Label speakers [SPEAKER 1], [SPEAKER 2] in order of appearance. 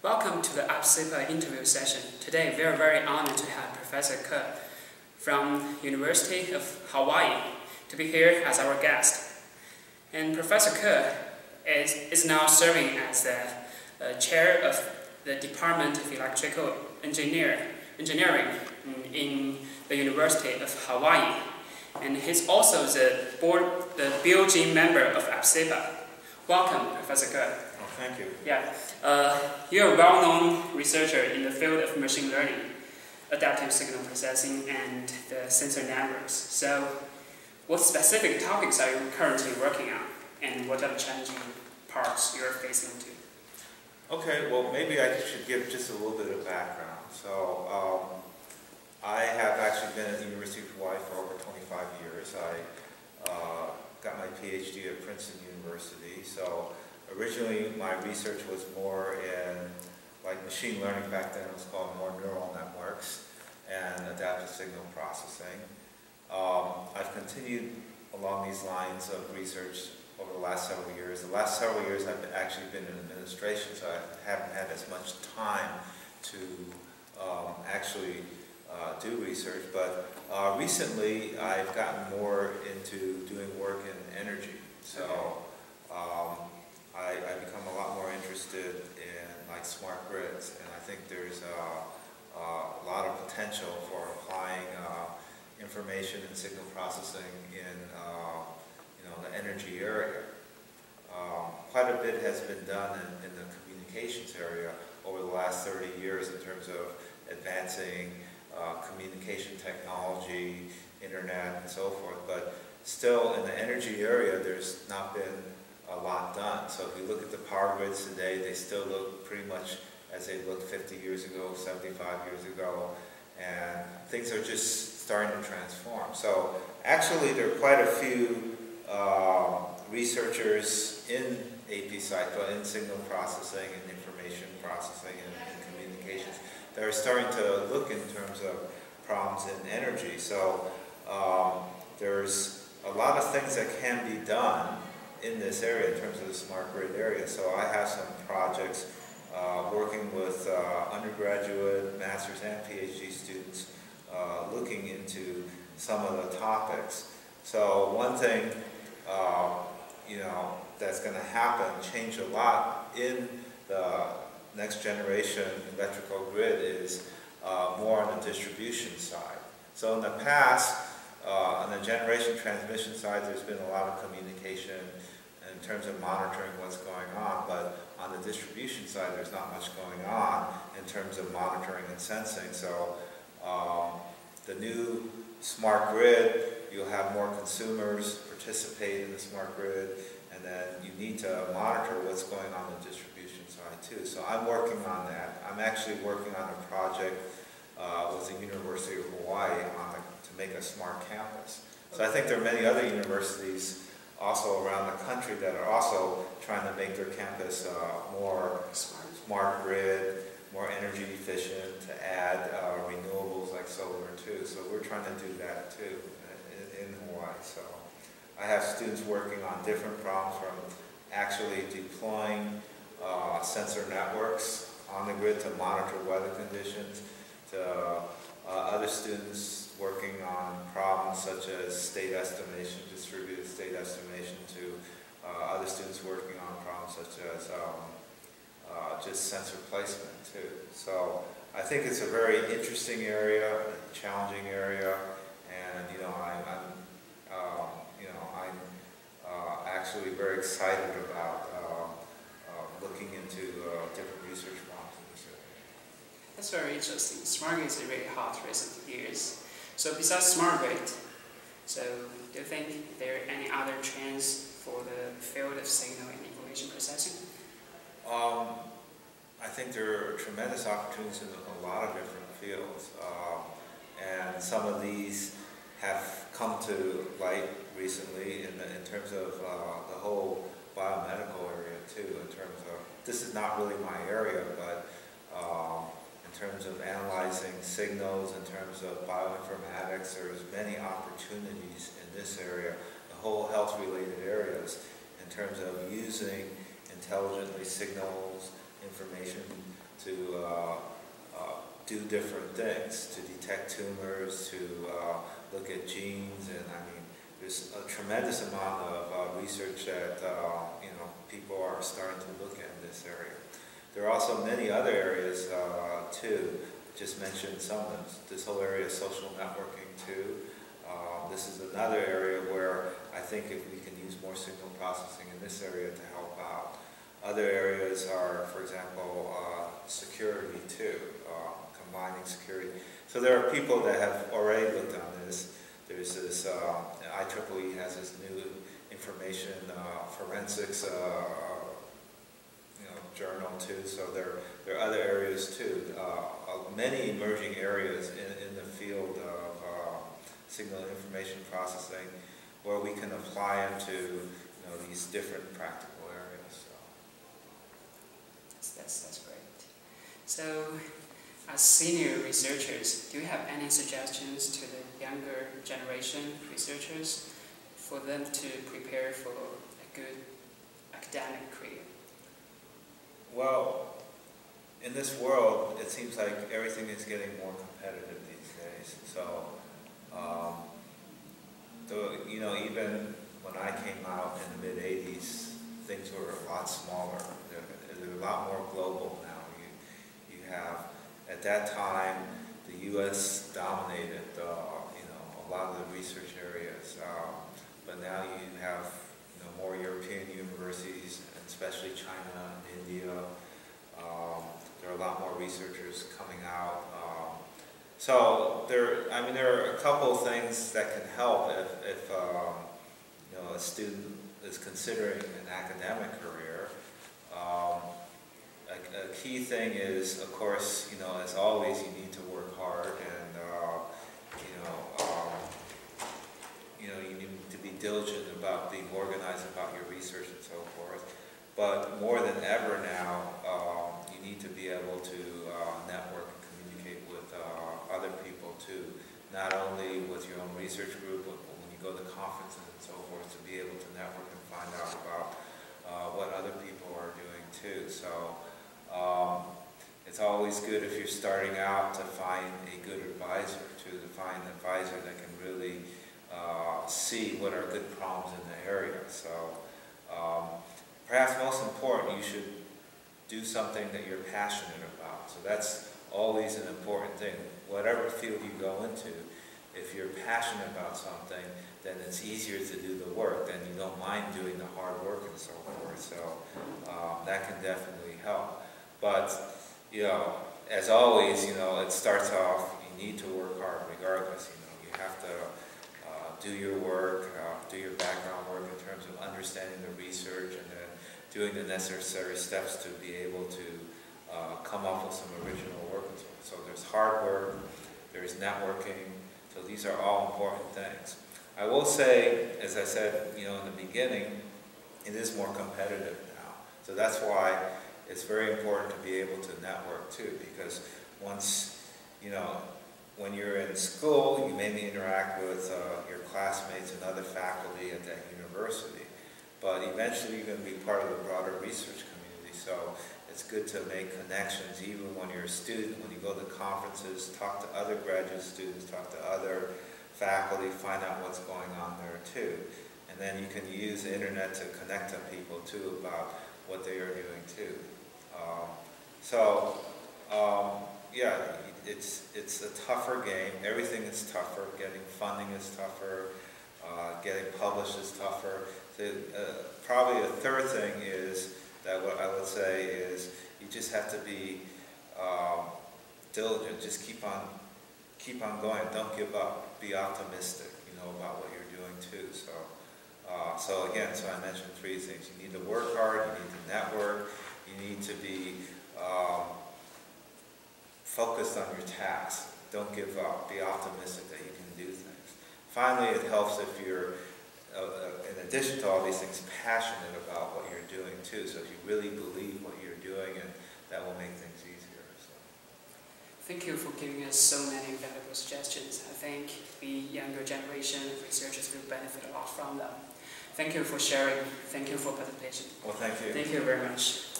[SPEAKER 1] Welcome to the APSIPA interview session. Today we are very honored to have Professor Kuh from University of Hawaii to be here as our guest. And Professor Kuh is now serving as the chair of the Department of Electrical Engineering in the University of Hawaii. And he's also the BOG member of APSIPA. Welcome, Professor Kuh.
[SPEAKER 2] Oh, thank you.
[SPEAKER 1] Yeah, you're a well-known researcher in the field of machine learning, adaptive signal processing, and the sensor networks. So, what specific topics are you currently working on, and what are the challenging parts you're facing into?
[SPEAKER 2] Okay, well, maybe I should give just a little bit of background. So, I have actually been at the University of Hawaii for over 25 years. I got my PhD at Princeton University. So, originally my research was more in like machine learning. Back then it was called more neural networks and adaptive signal processing. I've continued along these lines of research over the last several years. The last several years I've actually been in administration, so I haven't had as much time to actually do research, but recently I've gotten more into doing work in energy. So I become a lot more interested in like smart grids, and I think there's a lot of potential for applying information and signal processing in the energy area. Quite a bit has been done in the communications area over the last 30 years in terms of advancing communication technology, internet, and so forth, but still in the energy area there's not been a lot done. So if you look at the power grids today, they still look pretty much as they looked 50 years ago, 75 years ago, and things are just starting to transform. So actually there are quite a few researchers in APSIPA, in signal processing and information processing and communications, that are starting to look in terms of problems in energy. So there's a lot of things that can be done in this area in terms of the smart grid area. So I have some projects working with undergraduate, master's, and PhD students looking into some of the topics. So one thing that's going to happen, change a lot in the next generation electrical grid is more on the distribution side. So in the past, on the generation transmission side, there's been a lot of communication in terms of monitoring what's going on, but on the distribution side, there's not much going on in terms of monitoring and sensing. So the new smart grid, you'll have more consumers participate in the smart grid, and then you need to monitor what's going on the distribution side too. So I'm working on that. I'm actually working on a project with the University of Hawaii to make a smart campus. So I think there are many other universities also around the country that are also trying to make their campus more smart grid, more energy efficient, to add renewables like solar too. So we're trying to do that too in Hawaii. So I have students working on different problems, from actually deploying sensor networks on the grid to monitor weather conditions, to other students working on problems such as state estimation, distributed state estimation, to other students working on problems such as just sensor placement too. So I think it's a very interesting area, a challenging area, and I'm actually very excited about looking into different research problems in this area.
[SPEAKER 1] That's very interesting. Smart grid is really hot recent years. So besides smart grid, so do you think there are any other trends for the field of signal and information processing?
[SPEAKER 2] I think there are tremendous opportunities in a lot of different fields, and some of these have come to light recently in terms of the whole biomedical area too. In terms of, this is not really my area, but in terms of analyzing signals, in terms of bioinformatics, there's many opportunities in this area, the whole health-related areas, in terms of using intelligently signals, information to do different things, to detect tumors, to look at genes, and I mean, there's a tremendous amount of research that people are starting to look at in this area. There are also many other areas too. Just mentioned some of them. This whole area of social networking too. This is another area where I think if we can use more signal processing in this area to help out. Other areas are, for example, security too, combining security. So there are people that have already looked on this. There's this, IEEE has this new information forensics journal too, so there are other areas too. Many emerging areas in the field of signal information processing where we can apply them to these different practical areas. So.
[SPEAKER 1] That's great. So as senior researchers, do you have any suggestions to the younger generation researchers for them to prepare for a good academic career?
[SPEAKER 2] Well, in this world, it seems like everything is getting more competitive these days. So, even when I came out in the mid-'80s, things were a lot smaller. They're a lot more global now. You have, at that time, the U.S. dominated, a lot of the research areas. But now you have, more European universities, and especially China and India. There are a lot more researchers coming out. So there are a couple of things that can help if a student is considering an academic career. A key thing is, of course, as always, you need to work hard, and you need to be diligent about being organized about your research and so forth. But more than ever now, you need to be able to network and communicate with other people too, not only with your own research group, but when you go to conferences and so forth, to be able to network and find out about what other people are doing too. So it's always good if you're starting out to find a good advisor, to find an advisor that can really see what are good problems in the area. So perhaps most important, you should do something that you're passionate about. So that's always an important thing. Whatever field you go into, if you're passionate about something, then it's easier to do the work, then you don't mind doing the hard work and so forth. So that can definitely help. But, as always, it starts off, you need to work hard regardless. You have to do your work, do your background work in terms of understanding the research, and then doing the necessary steps to be able to come up with some original work. So there's hard work, there's networking, so these are all important things. I will say, as I said, in the beginning, it is more competitive now. So that's why it's very important to be able to network too, because once, when you're in school, you maybe interact with your classmates and other faculty at that university, but eventually you're going to be part of the broader research community. So it's good to make connections even when you're a student, when you go to conferences, talk to other graduate students, talk to other faculty, find out what's going on there too. And then you can use the internet to connect to people too about what they are doing too. Yeah, it's a tougher game. Everything is tougher. Getting funding is tougher. Getting published is tougher. Probably a third thing is that what I would say is you just have to be diligent. Just keep on going. Don't give up. Be optimistic, about what you're doing too. So I mentioned three things. You need to work hard. You need to network. You need to be focused on your tasks. Don't give up. Be optimistic that you can do things. Finally, it helps if you're, in addition to all these things, passionate about what you're doing too. So if you really believe what you're doing, and that will make things easier. So.
[SPEAKER 1] Thank you for giving us so many valuable suggestions. I think the younger generation of researchers will benefit a lot from them. Thank you for sharing. Thank you for participation.
[SPEAKER 2] Well, thank you.
[SPEAKER 1] Thank you very much.